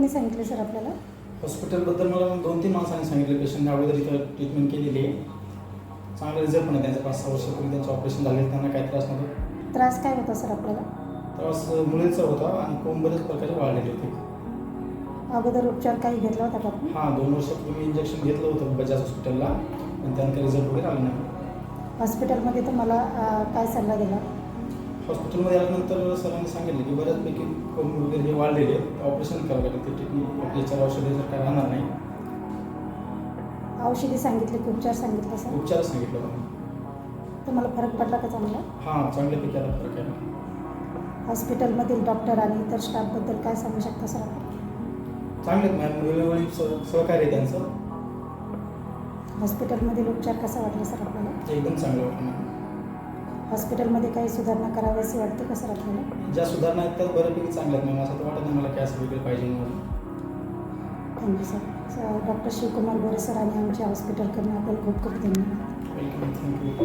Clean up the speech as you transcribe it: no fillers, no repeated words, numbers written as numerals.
कोणी सांगितले सर आपल्याला? हॉस्पिटलबद्दल मला 2-3 माणसांनी सांगितलं. पेशंटने अगोदर इथं ट्रीटमेंट केलेली आहे. चांगला रिझल्ट पण आहे त्यांचा. 5-6 वर्षापूर्वी त्यांचं ऑपरेशन झालेलं, त्यांना काही त्रास नव्हता. त्रास काय होता सर आपल्याला? त्रास मुलीचा होता आणि कोंब बरेच प्रकारे वाढलेले होते. अगोदर उपचार काही घेतला होता का आपण? हां, 2 वर्षापूर्वी इंजेक्शन घेतलं होतं बजाज हॉस्पिटलला, पण त्यांना काही रिझल्ट वगैरे आला नाही. हॉस्पिटलमध्ये तुम्हाला काय सल्ला दिला? हॉस्पिटलमध्ये आल्यानंतर सरांनी सांगितलं की बऱ्याचपैकी कोंब वगैरे हे वाढलेले आहेत, ऑपरेशन करावं लागेल. ते ट्रीटमेंट आपल्याच्या औषधी जर काय राहणार नाही. औषधी सांगितले की उपचार सांगितलं सर? उपचार सांगितलं होतं. तुम्हाला फरक पडला का चांगला? हां, चांगल्यापैकी आला फरक आहे. हॉस्पिटलमधील डॉक्टर आणि इतर स्टाफबद्दल काय सांगू शकता सर आपण? चांगले आहेत मॅम, वेळोवेळी सहकार्य आहे त्यांचं. हॉस्पिटलमधील उपचार कसा वाटला सर आपल्याला? एकदम चांगलं वाटलं मॅम. हॉस्पिटलमध्ये काही सुधारणा करावी असे वाटते का सर आपल्याला? ज्या सुधारणा आहेत त्या बऱ्यापैकी चांगल्या आहेत मॅम. असं तर वाटत नाही मला काय असं वेगळं पाहिजे म्हणून. Thank you sir. डॉक्टर शिवकुमार गोरे सर आणि आमच्या हॉस्पिटलकडून आपल्याला खूप खूप धन्यवाद. Welcome, thank you.